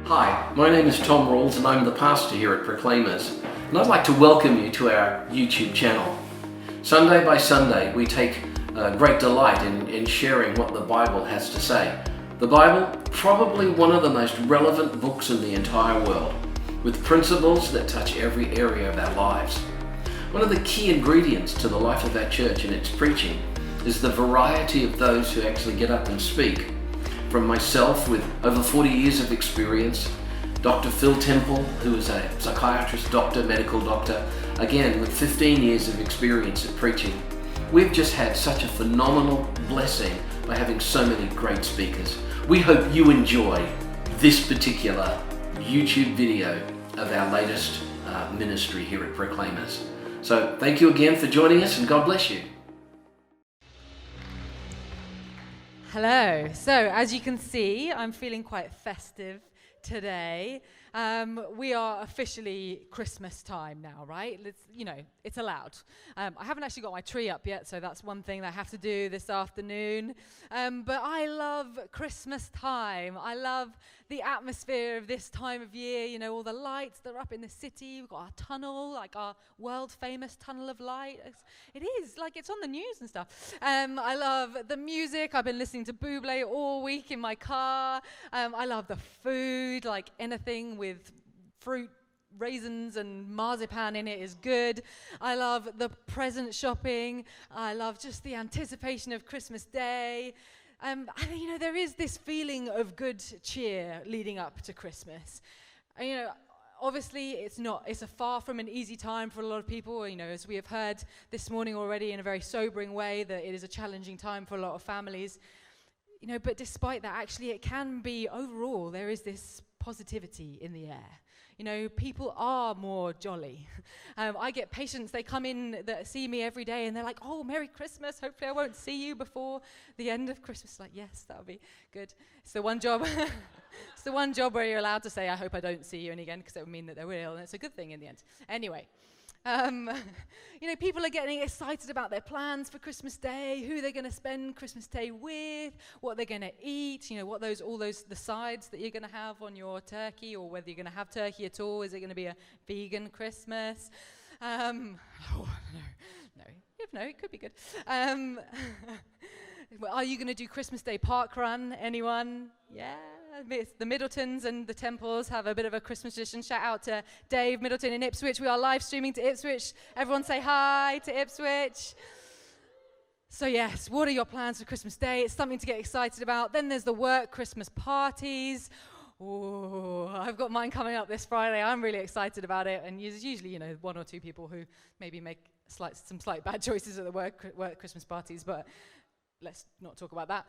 Hi, my name is Tom Rawls and I'm the pastor here at Proclaimers, and I'd like to welcome you to our YouTube channel. Sunday by Sunday we take great delight in sharing what the Bible has to say. The Bible, probably one of the most relevant books in the entire world, with principles that touch every area of our lives. One of the key ingredients to the life of our church and its preaching is the variety of those who actually get up and speak. From myself, with over 40 years of experience, Dr. Phil Temple, who is a psychiatrist, doctor, medical doctor, again with 15 years of experience at preaching. We've just had such a phenomenal blessing by having so many great speakers. We hope you enjoy this particular YouTube video of our latest ministry here at Proclaimers. So thank you again for joining us, and God bless you. Hello. So as you can see, I'm feeling quite festive today. We are officially Christmas time now, right? It's allowed. I haven't actually got my tree up yet, so that's one thing that I have to do this afternoon. But I love Christmas time. I love the atmosphere of this time of year. You know, all the lights that are up in the city. We've got our tunnel, like our world-famous tunnel of light. It's on the news and stuff. I love the music. I've been listening to Bublé all week in my car. I love the food, like anything with fruit, raisins and marzipan in it is good. I love the present shopping. I love just the anticipation of Christmas Day. There is this feeling of good cheer leading up to Christmas. Obviously, it's a far from an easy time for a lot of people. As we have heard this morning already in a very sobering way, that it is a challenging time for a lot of families. But despite that, actually, it can be overall, there is this positivity in the air. People are more jolly. I get patients, they come in that see me every day and they're like, oh, Merry Christmas. Hopefully I won't see you before the end of Christmas. Like, yes, that'll be good. It's the one job. It's the one job where you're allowed to say, I hope I don't see you again, because it would mean that they will, and it's a good thing in the end. Anyway. People are getting excited about their plans for Christmas Day, who they're going to spend Christmas Day with, what they're going to eat, the sides that you're going to have on your turkey, or whether you're going to have turkey at all. Is it going to be a vegan Christmas? No, it could be good. Are you going to do Christmas Day park run? Anyone? Yeah. The Middletons and the Temples have a bit of a Christmas tradition. Shout out to Dave Middleton in Ipswich. We are live streaming to Ipswich. Everyone say hi to Ipswich. So yes, what are your plans for Christmas Day? It's something to get excited about. Then there's the work Christmas parties. Oh, I've got mine coming up this Friday. I'm really excited about it. And there's usually, one or two people who maybe make some slight bad choices at the work Christmas parties, but let's not talk about that.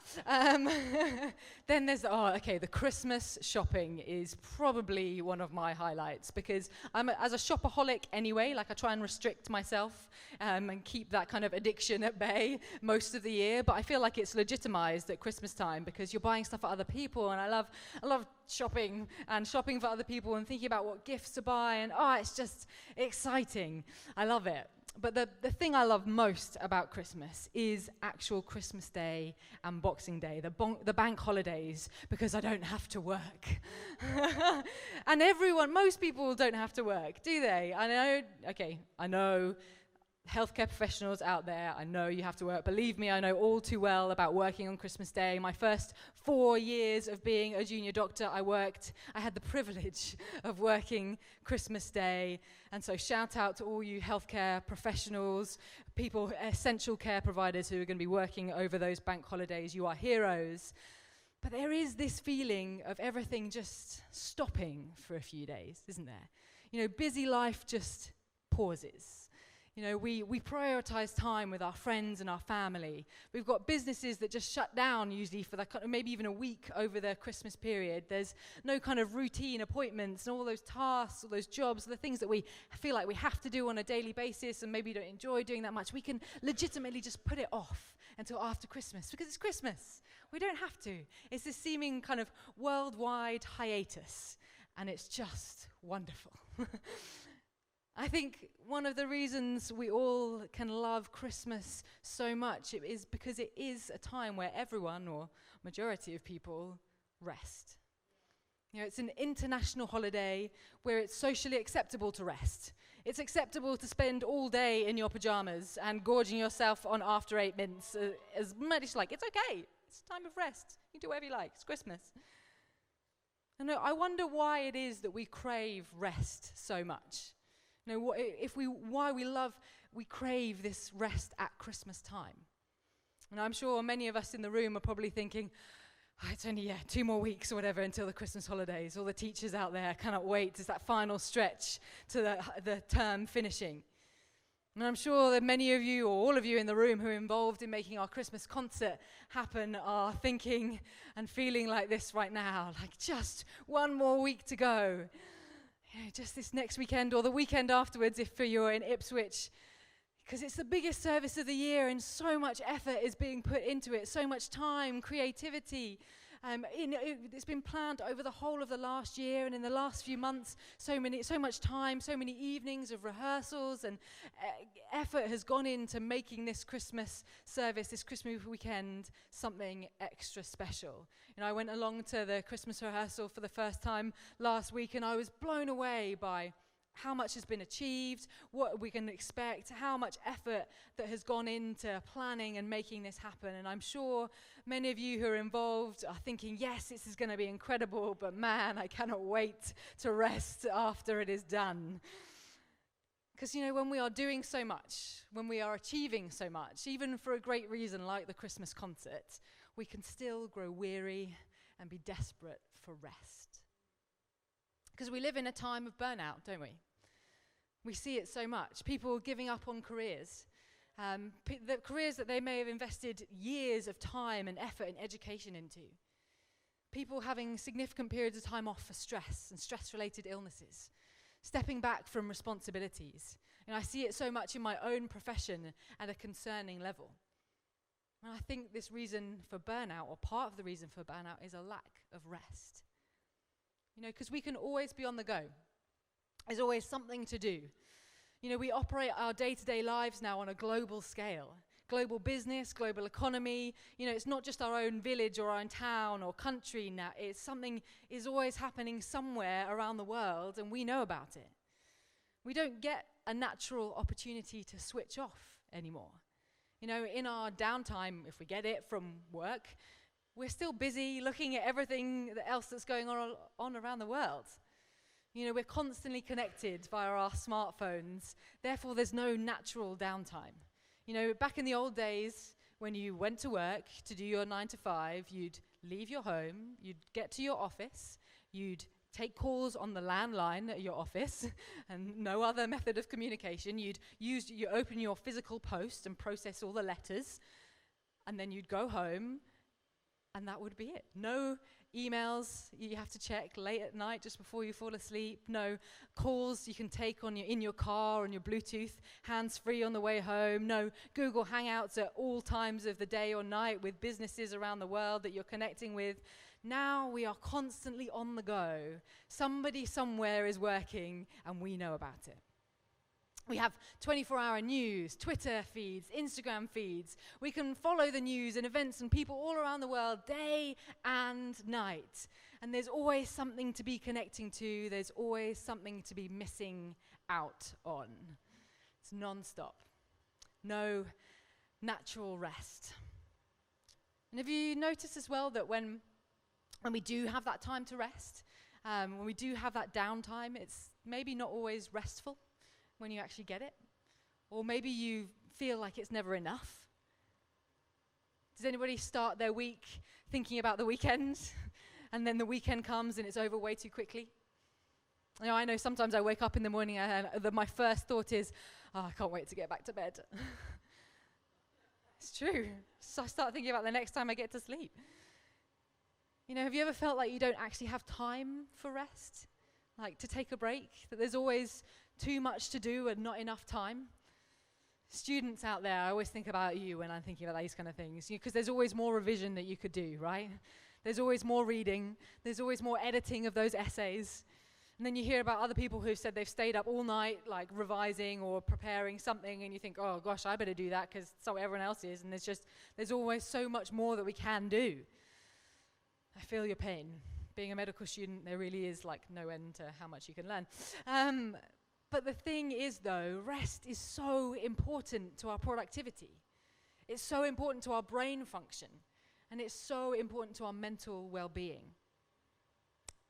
Then there's, the Christmas shopping is probably one of my highlights, because as a shopaholic anyway, I try and restrict myself and keep that kind of addiction at bay most of the year, but I feel like it's legitimized at Christmas time because you're buying stuff for other people, and I love shopping for other people and thinking about what gifts to buy, and it's just exciting. I love it. But the thing I love most about Christmas is actual Christmas Day and Boxing Day, the bank holidays, because I don't have to work. And most people don't have to work, do they? I know healthcare professionals out there, I know you have to work. Believe me, I know all too well about working on Christmas Day. My first 4 years of being a junior doctor, I had the privilege of working Christmas Day. And so shout out to all you healthcare professionals, people, essential care providers who are going to be working over those bank holidays. You are heroes. But there is this feeling of everything just stopping for a few days, isn't there? Busy life just pauses. We prioritize time with our friends and our family. We've got businesses that just shut down usually for maybe even a week over the Christmas period. There's no kind of routine appointments and all those tasks, all those jobs, the things that we feel like we have to do on a daily basis and maybe don't enjoy doing that much. We can legitimately just put it off until after Christmas because it's Christmas. We don't have to. It's this seeming kind of worldwide hiatus, and it's just wonderful. I think one of the reasons we all can love Christmas so much is because it is a time where everyone, or majority of people, rest. It's an international holiday where it's socially acceptable to rest. It's acceptable to spend all day in your pajamas and gorging yourself on After Eight mints as much as you like. It's okay. It's time of rest. You do whatever you like. It's Christmas. And I wonder why it is that we crave rest so much. Why we crave this rest at Christmas time. And I'm sure many of us in the room are probably thinking, it's only 2 more weeks or whatever until the Christmas holidays. All the teachers out there cannot wait. It's that final stretch to the term finishing. And I'm sure that many of you, or all of you in the room who are involved in making our Christmas concert happen, are thinking and feeling like this right now, like just 1 more week to go. Just this next weekend or the weekend afterwards if you're in Ipswich. Because it's the biggest service of the year and so much effort is being put into it, so much time, creativity. It's been planned over the whole of the last year, and in the last few months, so much time, so many evenings of rehearsals, and effort has gone into making this Christmas service, this Christmas weekend, something extra special. I went along to the Christmas rehearsal for the first time last week, and I was blown away by how much has been achieved, what we can expect, how much effort that has gone into planning and making this happen. And I'm sure many of you who are involved are thinking, yes, this is going to be incredible, but man, I cannot wait to rest after it is done. Because, when we are doing so much, when we are achieving so much, even for a great reason like the Christmas concert, we can still grow weary and be desperate for rest. Because we live in a time of burnout, don't we? We see it so much. People giving up on careers. The careers that they may have invested years of time and effort and education into. People having significant periods of time off for stress and stress-related illnesses. Stepping back from responsibilities. And I see it so much in my own profession at a concerning level. And I think this reason for burnout, or part of the reason for burnout, is a lack of rest. Because we can always be on the go. There's always something to do. We operate our day-to-day lives now on a global scale. Global business, global economy. It's not just our own village or our own town or country now. It's something is always happening somewhere around the world, and we know about it. We don't get a natural opportunity to switch off anymore. In our downtime, if we get it from work, we're still busy looking at everything else that's going on around the world. We're constantly connected via our smartphones. Therefore, there's no natural downtime. Back in the old days, when you went to work to do your 9 to 5, you'd leave your home, you'd get to your office, you'd take calls on the landline at your office, and no other method of communication. You open your physical post and process all the letters, and then you'd go home, and that would be it. No emails you have to check late at night just before you fall asleep. No calls you can take in your car on your Bluetooth, hands-free on the way home. No Google Hangouts at all times of the day or night with businesses around the world that you're connecting with. Now we are constantly on the go. Somebody somewhere is working, and we know about it. We have 24-hour news, Twitter feeds, Instagram feeds. We can follow the news and events and people all around the world day and night. And there's always something to be connecting to. There's always something to be missing out on. It's non-stop. No natural rest. And have you noticed as well that when we do have that time to rest, when we do have that downtime, it's maybe not always restful when you actually get it? Or maybe you feel like it's never enough. Does anybody start their week thinking about the weekend, and then the weekend comes and it's over way too quickly? I know sometimes I wake up in the morning and my first thought is, I can't wait to get back to bed. It's true. So I start thinking about the next time I get to sleep. Have you ever felt like you don't actually have time for rest? Like to take a break? That there's always too much to do and not enough time? Students out there, I always think about you when I'm thinking about these kind of things, because there's always more revision that you could do, right? There's always more reading. There's always more editing of those essays. And then you hear about other people who've said they've stayed up all night, like revising or preparing something, and you think, oh gosh, I better do that because so everyone else is. And there's always so much more that we can do. I feel your pain. being a medical student, there really is like no end to how much you can learn. But the thing is, though, rest is so important to our productivity. It's so important to our brain function. And it's so important to our mental well-being.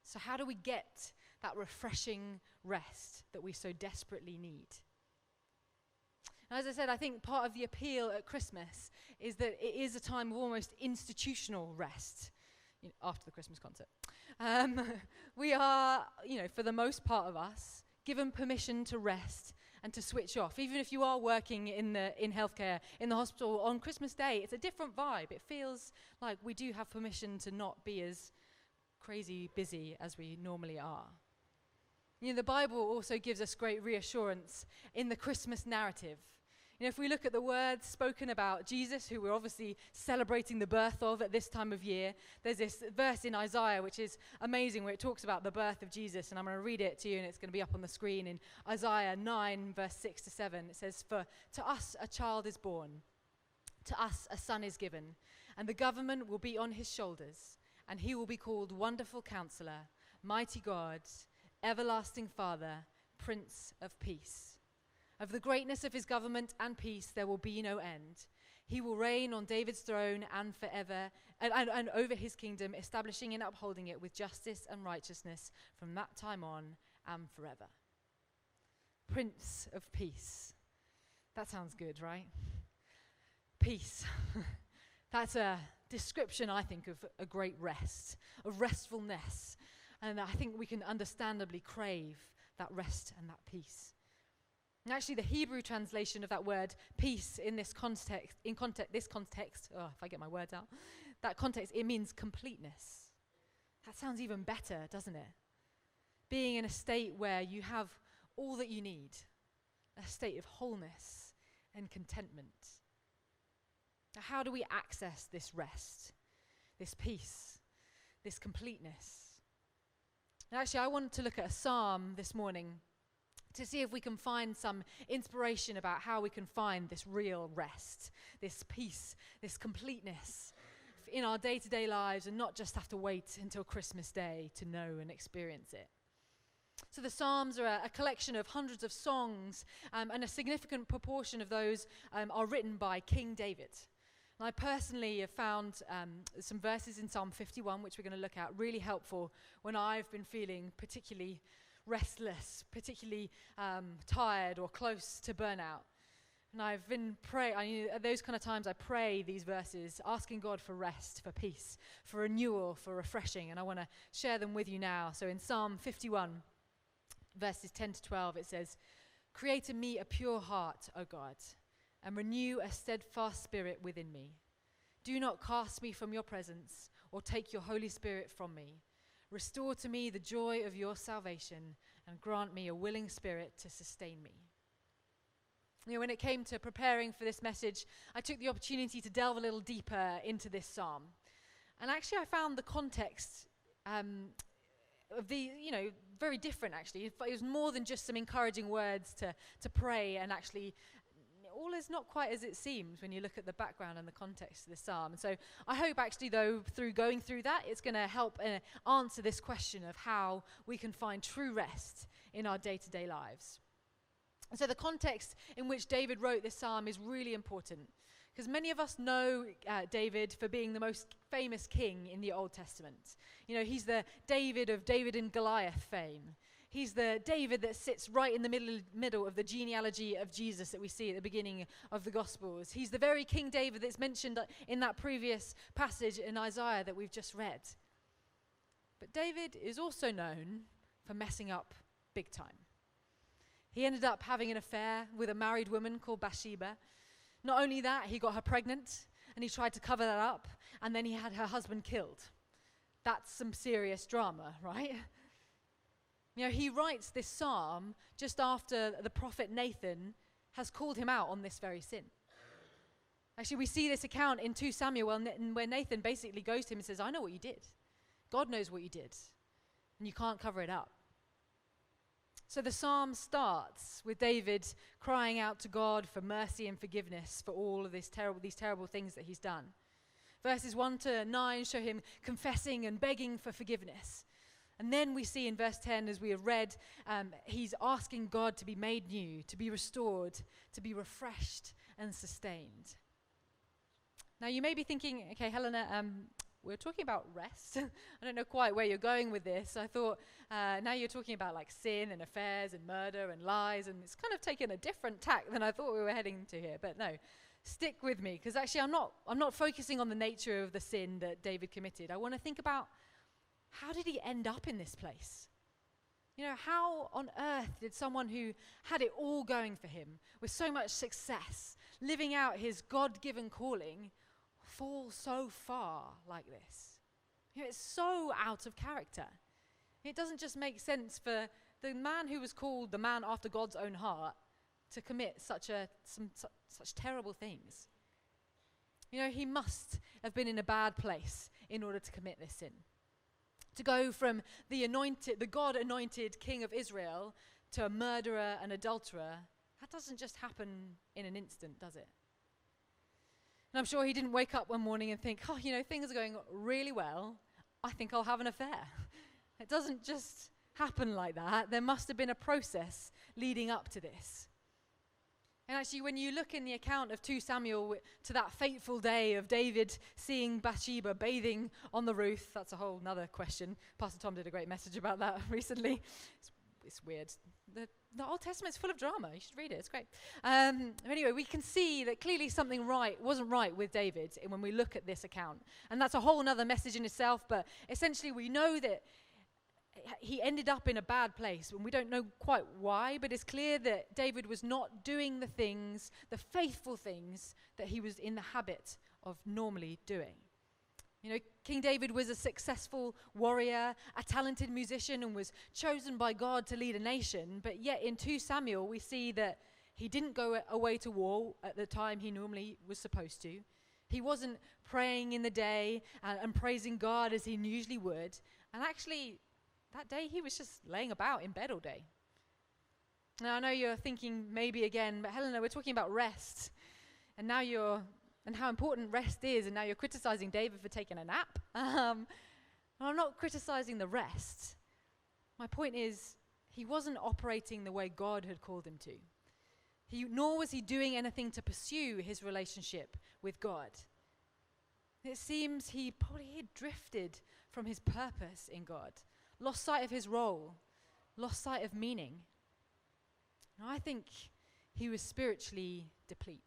So how do we get that refreshing rest that we so desperately need? And as I said, I think part of the appeal at Christmas is that it is a time of almost institutional rest, after the Christmas concert. We are, for the most part of us, given permission to rest and to switch off. Even if you are working in healthcare, in the hospital on Christmas Day, it's a different vibe. It feels like we do have permission to not be as crazy busy as we normally are. The Bible also gives us great reassurance in the Christmas narrative. If we look at the words spoken about Jesus, who we're obviously celebrating the birth of at this time of year, there's this verse in Isaiah which is amazing where it talks about the birth of Jesus, and I'm going to read it to you and it's going to be up on the screen in Isaiah 9 verse 6 to 7. It says, "For to us a child is born, to us a son is given, and the government will be on his shoulders, and he will be called Wonderful Counselor, Mighty God, Everlasting Father, Prince of Peace. Of the greatness of his government and peace there will be no end. He will reign on David's throne and forever, and over his kingdom, establishing and upholding it with justice and righteousness from that time on and forever." Prince of Peace. That sounds good, right? Peace. That's a description, I think, of a great rest, of restfulness. And I think we can understandably crave that rest and that peace. And actually, the Hebrew translation of that word peace in this context, if I get my words out, that context, it means completeness. That sounds even better, doesn't it? Being in a state where you have all that you need, a state of wholeness and contentment. Now, how do we access this rest, this peace, this completeness? And actually, I wanted to look at a psalm this morning to see if we can find some inspiration about how we can find this real rest, this peace, this completeness in our day-to-day lives, and not just have to wait until Christmas Day to know and experience it. So the Psalms are a collection of hundreds of songs, and a significant proportion of those are written by King David. And I personally have found some verses in Psalm 51, which we're going to look at, really helpful when I've been feeling particularly restless, particularly tired or close to burnout. And I've been praying, at those kind of times I pray these verses, asking God for rest, for peace, for renewal, for refreshing, and I want to share them with you now. So in Psalm 51, verses 10 to 12, it says, "Create in me a pure heart, O God, and renew a steadfast spirit within me. Do not cast me from your presence or take your Holy Spirit from me. Restore to me the joy of your salvation and grant me a willing spirit to sustain me." When it came to preparing for this message, I took the opportunity to delve a little deeper into this psalm. And actually I found the context of the, very different actually. It was more than just some encouraging words to pray, and actually all is not quite as it seems when you look at the background and the context of the psalm. And so I hope actually, though, through going through that, it's going to help answer this question of how we can find true rest in our day-to-day lives. And so the context in which David wrote this psalm is really important, because many of us know David for being the most famous king in the Old Testament. He's the David of David and Goliath fame. He's the David that sits right in the middle of the genealogy of Jesus that we see at the beginning of the Gospels. He's the very King David that's mentioned in that previous passage in Isaiah that we've just read. But David is also known for messing up big time. He ended up having an affair with a married woman called Bathsheba. Not only that, he got her pregnant, and he tried to cover that up, and then he had her husband killed. That's some serious drama, right? He writes this psalm just after the prophet Nathan has called him out on this very sin. Actually, we see this account in 2 Samuel where Nathan basically goes to him and says, "I know what you did. God knows what you did, and you can't cover it up." So the psalm starts with David crying out to God for mercy and forgiveness for all of these terrible things that he's done. Verses 1 to 9 show him confessing and begging for forgiveness. And then we see in verse 10, as we have read, he's asking God to be made new, to be restored, to be refreshed and sustained. Now you may be thinking, okay, Helena, we're talking about rest. I don't know quite where you're going with this. I thought now you're talking about like sin and affairs and murder and lies, and it's kind of taken a different tack than I thought we were heading to here. But no, stick with me, because actually I'm not focusing on the nature of the sin that David committed. I want to think about, how did he end up in this place? You know, how on earth did someone who had it all going for him, with so much success, living out his God-given calling, fall so far like this? You know, it's so out of character. It doesn't just make sense for the man who was called the man after God's own heart to commit such terrible things. You know, he must have been in a bad place in order to commit this sin. To go from the God-anointed king of Israel to a murderer and adulterer, that doesn't just happen in an instant, does it? And I'm sure he didn't wake up one morning and think, oh, you know, things are going really well, I think I'll have an affair. It doesn't just happen like that. There must have been a process leading up to this. And actually, when you look in the account of 2 Samuel to that fateful day of David seeing Bathsheba bathing on the roof, that's a whole nother question. Pastor Tom did a great message about that recently. It's weird. The Old Testament's full of drama. You should read it. It's great. Anyway, we can see that clearly something wasn't right with David when we look at this account. And that's a whole nother message in itself. But essentially, we know that he ended up in a bad place, and we don't know quite why, but it's clear that David was not doing the faithful things that he was in the habit of normally doing. You know, King David was a successful warrior, a talented musician, and was chosen by God to lead a nation, but yet in 2 Samuel we see that he didn't go away to war at the time he normally was supposed to. He wasn't praying in the day and praising God as he usually would, and actually that day he was just laying about in bed all day. Now I know you're thinking maybe again, but Helena, we're talking about rest, and how important rest is, and now you're criticizing David for taking a nap. I'm not criticizing the rest. My point is, he wasn't operating the way God had called him to. Nor was he doing anything to pursue his relationship with God. It seems he probably had drifted from his purpose in God, lost sight of his role, lost sight of meaning. And I think he was spiritually depleted.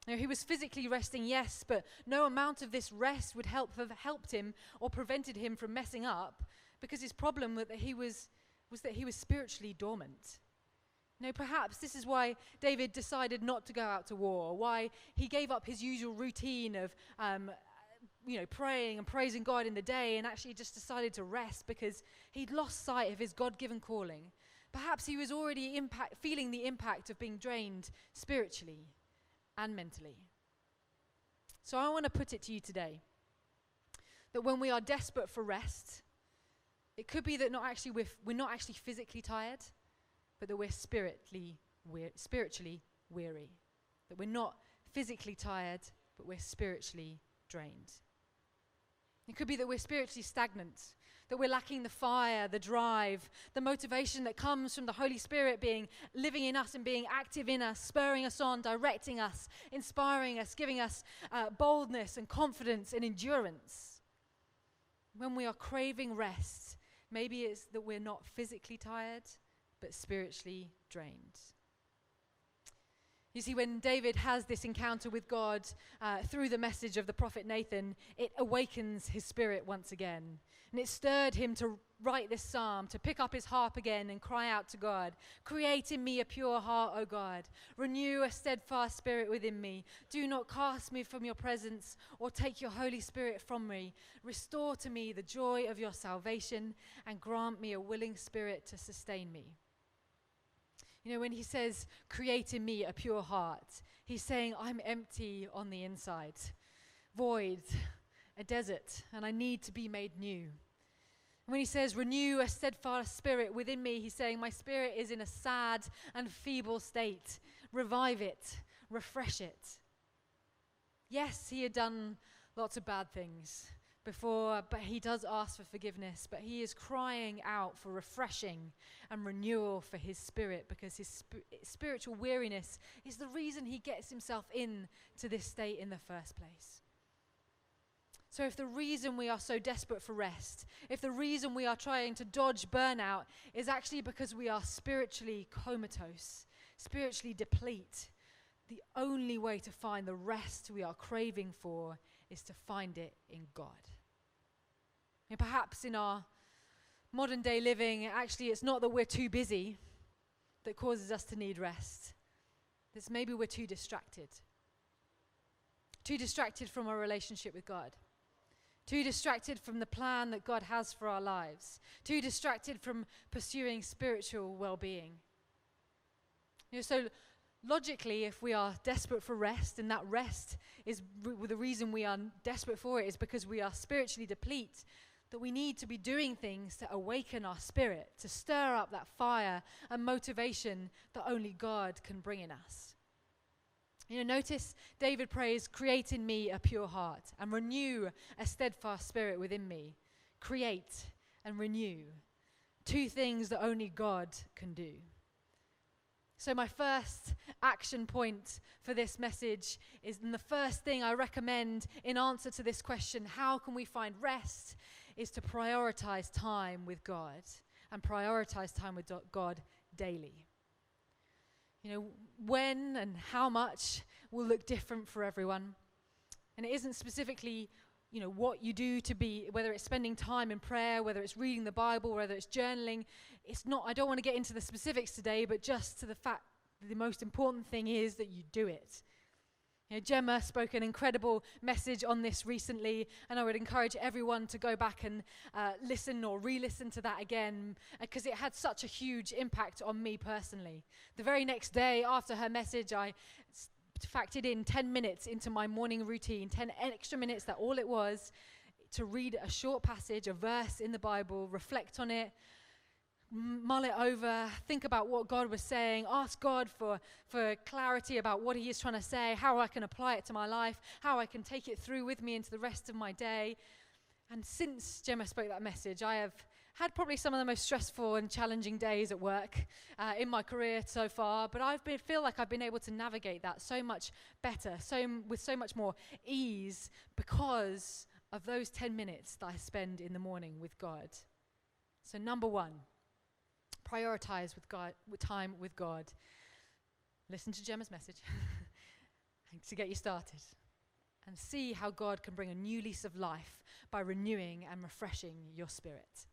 You know, he was physically resting, yes, but no amount of this rest would have helped him or prevented him from messing up, because his problem was that he was spiritually dormant. You know, perhaps this is why David decided not to go out to war, why he gave up his usual routine of praying and praising God in the day, and actually just decided to rest because he'd lost sight of his God-given calling. Perhaps he was already feeling the impact of being drained spiritually and mentally. So I want to put it to you today that when we are desperate for rest, it could be that we're not actually physically tired, but that we're spiritually weary. That we're not physically tired, but we're spiritually drained. It could be that we're spiritually stagnant, that we're lacking the fire, the drive, the motivation that comes from the Holy Spirit living in us and being active in us, spurring us on, directing us, inspiring us, giving us boldness and confidence and endurance. When we are craving rest, maybe it's that we're not physically tired, but spiritually drained. You see, when David has this encounter with God through the message of the prophet Nathan, it awakens his spirit once again. And it stirred him to write this psalm, to pick up his harp again and cry out to God, "Create in me a pure heart, O God. Renew a steadfast spirit within me. Do not cast me from your presence or take your Holy Spirit from me. Restore to me the joy of your salvation and grant me a willing spirit to sustain me." You know, when he says, "Create in me a pure heart," he's saying, I'm empty on the inside, void, a desert, and I need to be made new. And when he says, "Renew a steadfast spirit within me," he's saying, my spirit is in a sad and feeble state. Revive it, refresh it. Yes, he had done lots of bad things before, but he does ask for forgiveness, but he is crying out for refreshing and renewal for his spirit, because his spiritual weariness is the reason he gets himself in to this state in the first place. So if the reason we are so desperate for rest, if the reason we are trying to dodge burnout is actually because we are spiritually comatose, spiritually deplete, the only way to find the rest we are craving for is to find it in God. And perhaps in our modern day living, actually it's not that we're too busy that causes us to need rest. It's maybe we're too distracted. Too distracted from our relationship with God. Too distracted from the plan that God has for our lives. Too distracted from pursuing spiritual well-being. So logically, if we are desperate for rest, and that rest is the reason we are desperate for it is because we are spiritually deplete, that we need to be doing things to awaken our spirit, to stir up that fire and motivation that only God can bring in us. Notice David prays, "Create in me a pure heart and renew a steadfast spirit within me." Create and renew. Two things that only God can do. So my first action point for this message is, and the first thing I recommend in answer to this question, how can we find rest, is to prioritize time with God and prioritize time with God daily. When and how much will look different for everyone. And it isn't specifically, what you do to be, whether it's spending time in prayer, whether it's reading the Bible, whether it's journaling. It's not, I don't want to get into the specifics today, but just to the fact that the most important thing is that you do it. Gemma spoke an incredible message on this recently, and I would encourage everyone to go back and listen or re-listen to that again, because it had such a huge impact on me personally. The very next day after her message, I factored in 10 minutes into my morning routine, 10 extra minutes, that all it was, to read a short passage, a verse in the Bible, reflect on it, mull it over, think about what God was saying, ask God for clarity about what he is trying to say, how I can apply it to my life, how I can take it through with me into the rest of my day. And since Gemma spoke that message, I have had probably some of the most stressful and challenging days at work in my career so far, but feel like I've been able to navigate that so much better, with so much more ease, because of those 10 minutes that I spend in the morning with God. So number one, prioritize with time with God. Listen to Gemma's message to get you started, and see how God can bring a new lease of life by renewing and refreshing your spirit.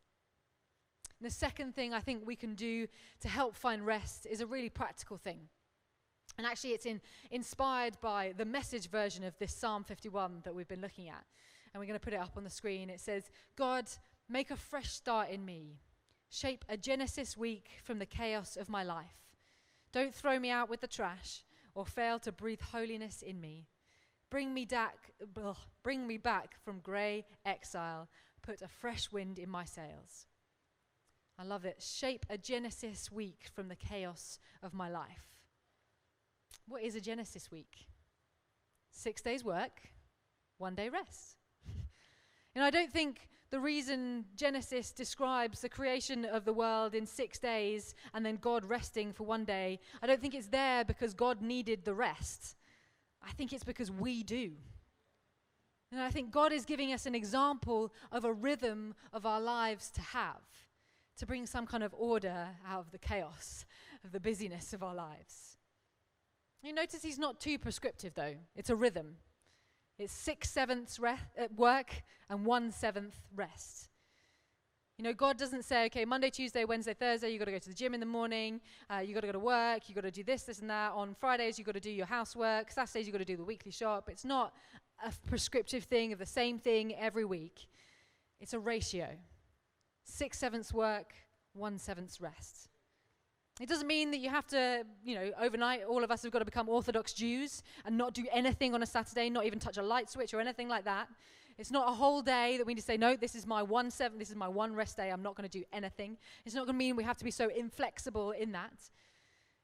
And the second thing I think we can do to help find rest is a really practical thing. And actually it's inspired by the Message version of this Psalm 51 that we've been looking at. And we're going to put it up on the screen. It says, "God, make a fresh start in me. Shape a Genesis week from the chaos of my life. Don't throw me out with the trash or fail to breathe holiness in me. Bring me back from grey exile. Put a fresh wind in my sails." I love it. Shape a Genesis week from the chaos of my life. What is a Genesis week? 6 days work, 1 day rest. I don't think the reason Genesis describes the creation of the world in 6 days and then God resting for 1 day, I don't think it's there because God needed the rest. I think it's because we do. And I think God is giving us an example of a rhythm of our lives to have, to bring some kind of order out of the chaos of the busyness of our lives. You notice he's not too prescriptive though. It's a rhythm. It's 6/7 work and 1/7 rest. God doesn't say, okay, Monday, Tuesday, Wednesday, Thursday, you've got to go to the gym in the morning, you've got to go to work, you've got to do this, and that. On Fridays, you've got to do your housework. Saturdays, you've got to do the weekly shop. It's not a prescriptive thing of the same thing every week. It's a ratio. 6/7 work, 1/7 rest. It doesn't mean that you have to, overnight, all of us have got to become Orthodox Jews and not do anything on a Saturday, not even touch a light switch or anything like that. It's not a whole day that we need to say, no, this is my 1/7, this is my one rest day, I'm not going to do anything. It's not going to mean we have to be so inflexible in that.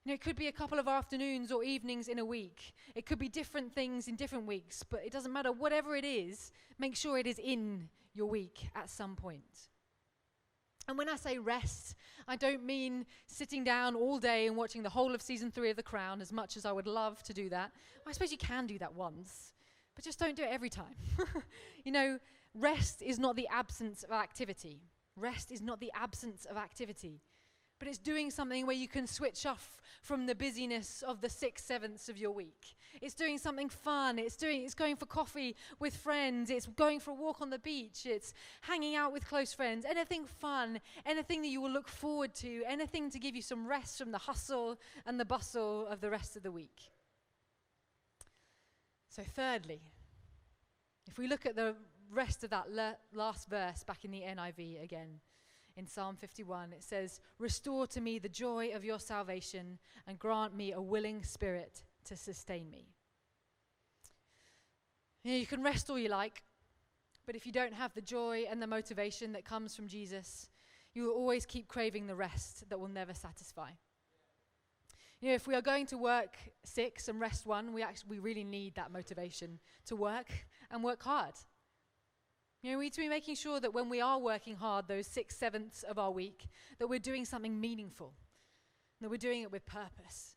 It could be a couple of afternoons or evenings in a week. It could be different things in different weeks, but it doesn't matter. Whatever it is, make sure it is in your week at some point. And when I say rest, I don't mean sitting down all day and watching the whole of season 3 of The Crown, as much as I would love to do that. I suppose you can do that once, but just don't do it every time. Rest is not the absence of activity. Rest is not the absence of activity. But it's doing something where you can switch off from the busyness of the 6/7 of your week. It's doing something fun. It's going for coffee with friends. It's going for a walk on the beach. It's hanging out with close friends. Anything fun, anything that you will look forward to, anything to give you some rest from the hustle and the bustle of the rest of the week. So thirdly, if we look at the rest of that last verse back in the NIV again, in Psalm 51, it says, "Restore to me the joy of your salvation and grant me a willing spirit to sustain me." You can rest all you like, but if you don't have the joy and the motivation that comes from Jesus, you will always keep craving the rest that will never satisfy. If we are going to work 6 and rest 1, we really need that motivation to work and work hard. We need to be making sure that when we are working hard, those 6/7 of our week, that we're doing something meaningful, that we're doing it with purpose.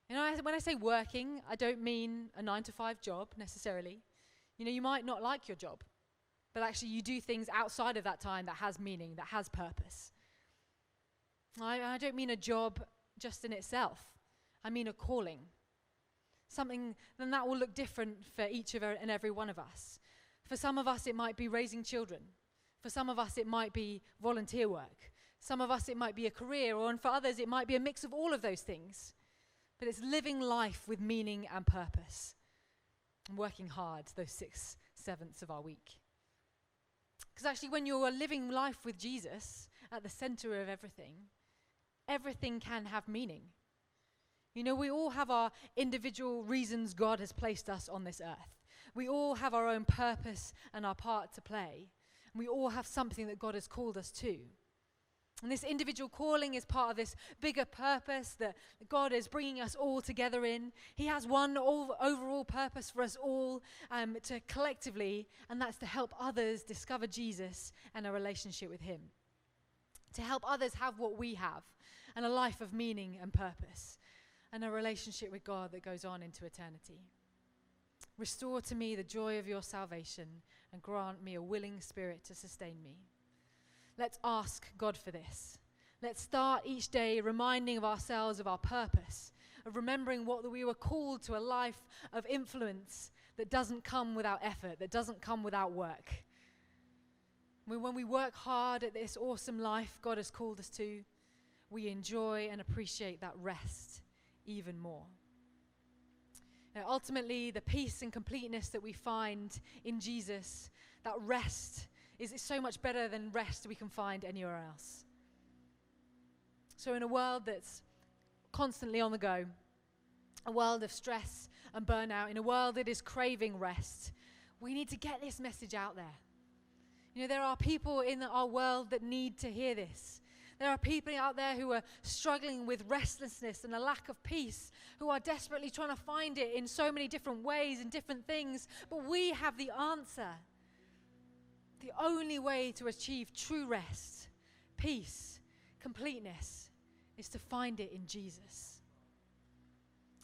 When I say working, I don't mean a 9-to-5 job necessarily. You might not like your job, but actually you do things outside of that time that has meaning, that has purpose. I don't mean a job just in itself. I mean a calling. Something then that will look different for each and every one of us. For some of us, it might be raising children. For some of us, it might be volunteer work. Some of us, it might be a career, and for others, it might be a mix of all of those things. But it's living life with meaning and purpose and working hard those 6/7 of our week. Because actually, when you're living life with Jesus at the center of everything can have meaning. We all have our individual reasons God has placed us on this earth. We all have our own purpose and our part to play. And we all have something that God has called us to. And this individual calling is part of this bigger purpose that God is bringing us all together in. He has one overall purpose for us all to collectively, and that's to help others discover Jesus and a relationship with him. To help others have what we have, and a life of meaning and purpose, and a relationship with God that goes on into eternity. Restore to me the joy of your salvation and grant me a willing spirit to sustain me. Let's ask God for this. Let's start each day reminding of ourselves of our purpose, of remembering what we were called to, a life of influence that doesn't come without effort, that doesn't come without work. When we work hard at this awesome life God has called us to, we enjoy and appreciate that rest even more. Ultimately, the peace and completeness that we find in Jesus, that rest, is so much better than rest we can find anywhere else. So in a world that's constantly on the go, a world of stress and burnout, in a world that is craving rest, we need to get this message out there. There are people in our world that need to hear this. There are people out there who are struggling with restlessness and a lack of peace, who are desperately trying to find it in so many different ways and different things. But we have the answer. The only way to achieve true rest, peace, completeness, is to find it in Jesus.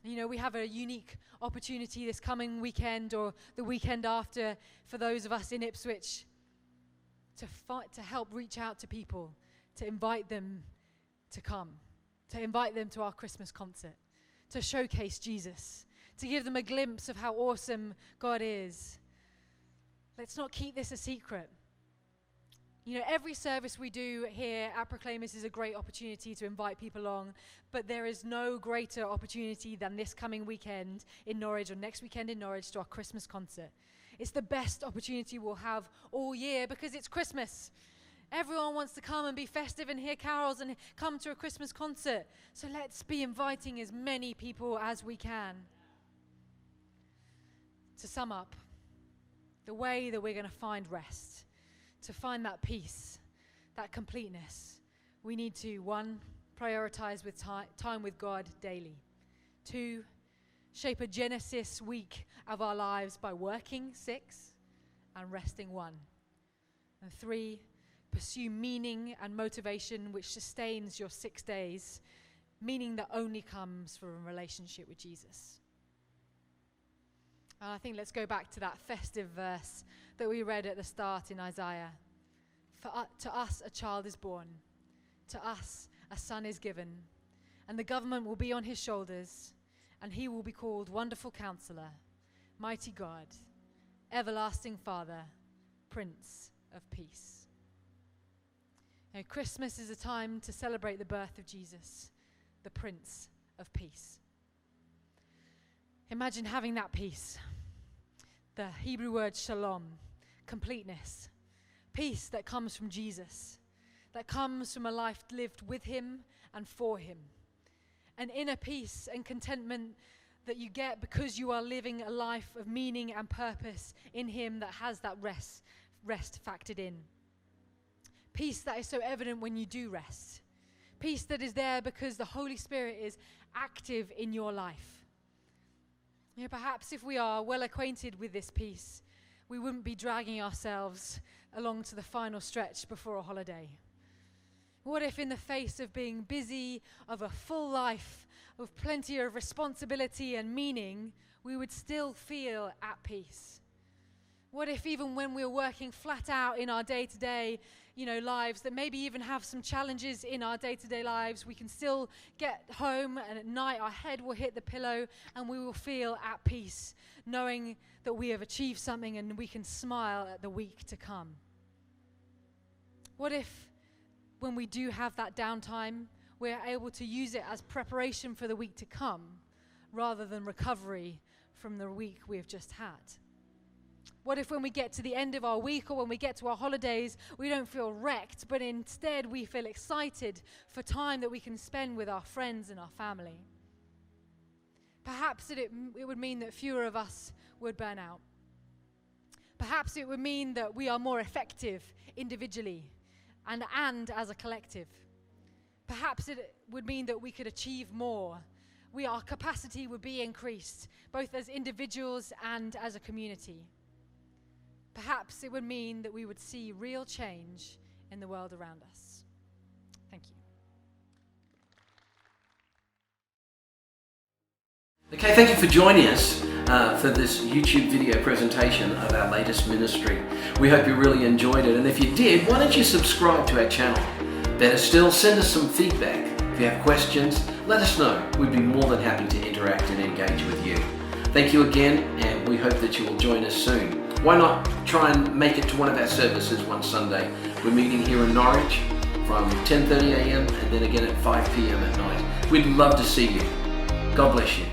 We have a unique opportunity this coming weekend or the weekend after for those of us in Ipswich to help reach out to people, to invite them to come, to invite them to our Christmas concert, to showcase Jesus, to give them a glimpse of how awesome God is. Let's not keep this a secret. Every service we do here at Proclaimers is a great opportunity to invite people along, but there is no greater opportunity than this coming weekend in Norwich, or next weekend in Norwich, to our Christmas concert. It's the best opportunity we'll have all year because it's Christmas. Everyone wants to come and be festive and hear carols and come to a Christmas concert. So let's be inviting as many people as we can. To sum up, the way that we're going to find rest, to find that peace, that completeness, we need to, 1, prioritize with time with God daily. 2, shape a Genesis week of our lives by working 6 and resting 1. And 3, pursue meaning and motivation which sustains your 6 days, meaning that only comes from a relationship with Jesus. And I think let's go back to that festive verse that we read at the start in Isaiah. To us a child is born, to us a son is given, and the government will be on his shoulders, and he will be called Wonderful Counselor, Mighty God, Everlasting Father, Prince of Peace. Now, Christmas is a time to celebrate the birth of Jesus, the Prince of Peace. Imagine having that peace. The Hebrew word shalom, completeness. Peace that comes from Jesus, that comes from a life lived with him and for him. An inner peace and contentment that you get because you are living a life of meaning and purpose in him that has that rest factored in. Peace that is so evident when you do rest. Peace that is there because the Holy Spirit is active in your life. You know, perhaps if we are well acquainted with this peace, we wouldn't be dragging ourselves along to the final stretch before a holiday. What if in the face of being busy, of a full life, of plenty of responsibility and meaning, we would still feel at peace? What if even when we're working flat out in our day-to-day, lives, that maybe even have some challenges in our day-to-day lives, we can still get home and at night our head will hit the pillow and we will feel at peace, knowing that we have achieved something and we can smile at the week to come? What if when we do have that downtime, we're able to use it as preparation for the week to come rather than recovery from the week we've just had? What if when we get to the end of our week or when we get to our holidays, we don't feel wrecked, but instead we feel excited for time that we can spend with our friends and our family? Perhaps it would mean that fewer of us would burn out. Perhaps it would mean that we are more effective individually and as a collective. Perhaps it would mean that we could achieve more. Our capacity would be increased, both as individuals and as a community. Perhaps it would mean that we would see real change in the world around us. Thank you. Okay, thank you for joining us for this YouTube video presentation of our latest ministry. We hope you really enjoyed it, and if you did, why don't you subscribe to our channel? Better still, send us some feedback. If you have questions, let us know. We'd be more than happy to interact and engage with you. Thank you again, and we hope that you will join us soon. Why not try and make it to one of our services one Sunday? We're meeting here in Norwich from 10:30 a.m. and then again at 5 p.m. at night. We'd love to see you. God bless you.